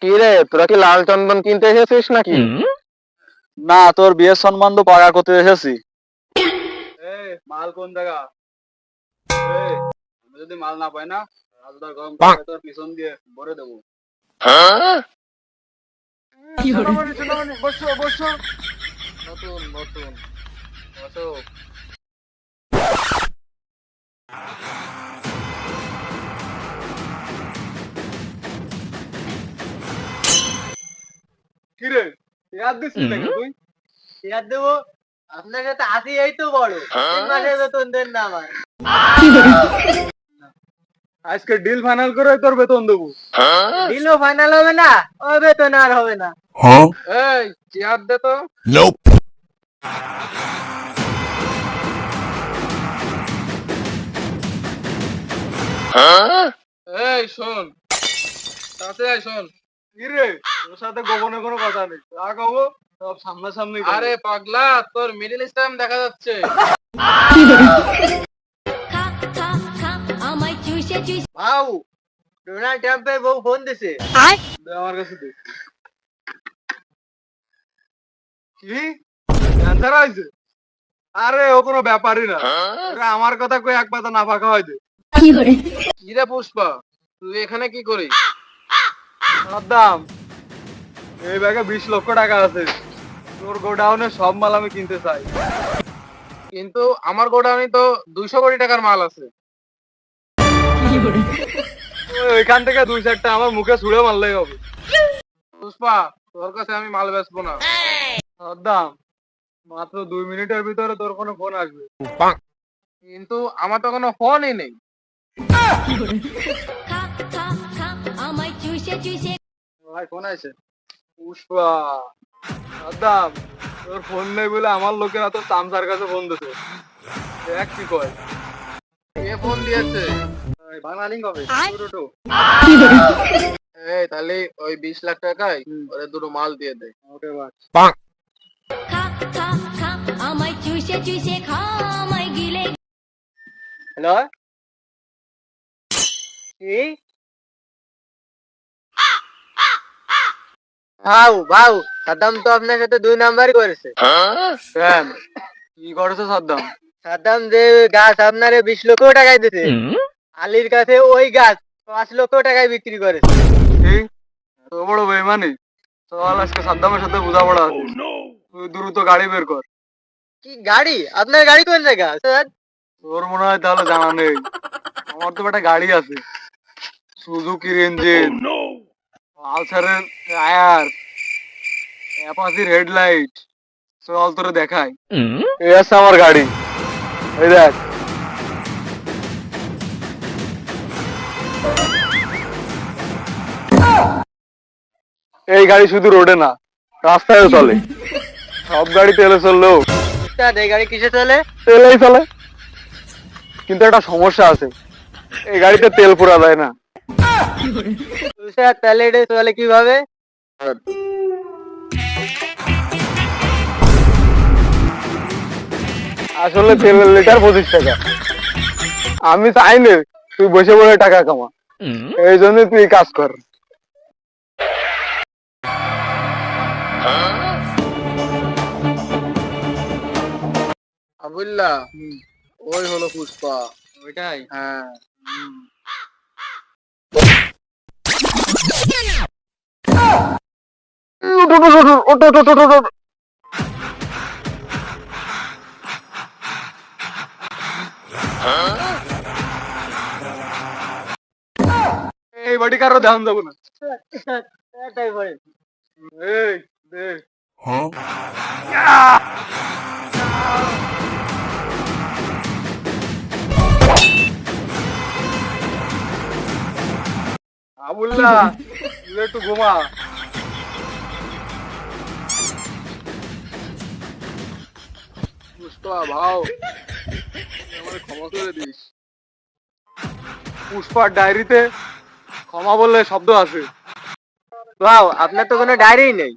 কি রে, তোরা কি লাল চন্দন কিনতে এসেছিস নাকি? না, তোর বিয়ের সম্বন্ধ পাকা করতে এসেছি। মাল কোন জায়গা? আমি যদি মাল না পাই না, রাজদার গরম করে তোর পিছন দিয়ে ভরে দেবো। সোনামণি, বসো বসো। নতুন নতুন বসো। কি রে, ইয়াদ দিছিস নাকি তুই? ইয়াদ দেবো? আপনার সাথে আসি এই তো বড় 3 মাসের বেতন দেন না আমার। আজকে ডিল ফাইনাল করে তোর বেতন দেবো। ডিলও ফাইনাল হবে না, ও বেতন আর হবে না। এই চেয়ার দে তো। এই শোন, তাতে শোন। কি রে, তোর সাথে গোপনে কোনো কথা নেই, যা কব সব সামনাসামনি। আরে পাগলা, তোর মিডল স্টাইম দেখা যাচ্ছে। ভাউ, ডোনাল্ড ট্রাম্পের বউ ফোন দিছে। দে আমার কাছে দে। কি ক্যান্সার হয়েছে? আরে ও কোনো ব্যাপারই না, ওরা আমার কথা কই এক পাতা না ফাঁকা হয় দে। কি রে পুষ্পা, তুই এখানে কি করিস? সাদ্দাম, এই ব্যাগে 20 লক্ষ টাকা আছে, তোর গোডাউনে সব মাল আমি কিনতে চাই। কিন্তু আমার গোডাউনে তো 200 কোটি টাকার মাল আছে। ওইখান থেকে 2-4টা আমার মুখে ছুঁড়ে মারলেই হবে। পুষ্পা, তোর কাছে আমি মাল বেচবো না। সাদ্দাম, মাত্র 2 মিনিটের ভিতরে তোর কোনো ফোন আসবে। কিন্তু আমার তো কোনো ফোনই নেই। ভাই ফোন আছে। পুষ্পা, সাদ্দাম, তোর ফোন নেই বলে আমার লোকেরা তো তামসার কাছে ফোন দিতে। দেখ কি কয়। কে ফোন দিয়েছে? বাংলা লিঙ্ক হবে। এই তাহলে ওই 20 লাখ টাকায় ওরে দুটো মাল দিয়ে দে। ওকে বাস। হ্যালো, কি? ভাউ ভাউ, সাদ্দাম তো আপনার সাথে 2 নাম্বারই করেছে। কেন, কি করেছে সাদ্দাম? সাদ্দাম যে গাছ আপনারে 20 লক্ষ টাকায় দিতে, আলীর কাছে ওই গাছ 5 লক্ষ টাকায় বিক্রি করেছে। কি, এত বড় বেইমানি? চল আজকে সাদ্দামের সাথে বোঝাপড়া আছে। তুই দ্রুত গাড়ি বের কর। কি গাড়ি? আপনার গাড়ি কোন জায়গা স্যার? তোর মনে হয় তাহলে জানা নেই, আমার তো একটা গাড়ি আছে, সুজুকির ইঞ্জিন, পালসারের টায়ার, অ্যাপাচির হেডলাইট। চল তোরে দেখাই। এই আছে আমার গাড়ি, এই দেখ। এই গাড়ি শুধু রোডে না, রাস্তায়ও চলে। সব গাড়ি তেলে চললেও স্যার এই গাড়ি কিসে চলে? তেলেই চলে, কিন্তু একটা সমস্যা আছে, এই গাড়িতে তেল পুরা যায় না। স্যার তাহলে এটা চলে কিভাবে? আসলে তেলের লিটার 25 টাকা। আমি চাই না তুই বসে বসে টাকা কামা, এই জন্য তুই কাজ কর। আবুল্লাহ, ওই হলো পুষ্পা। ওইটাই। হ্যাঁ। এই বাড়ি কারো ধ্যান দেবো না। এটাই বলে। এই দে। আবুল্লাহ, তুই একটু ঘুমা। পুষ্পা ভাও, আমাকে ক্ষমা করে দিস। পুষ্পার ডায়েরিতে ক্ষমা বললে শব্দ আছে। ভাউ, আপনার তো কোনো ডায়েরি নেই।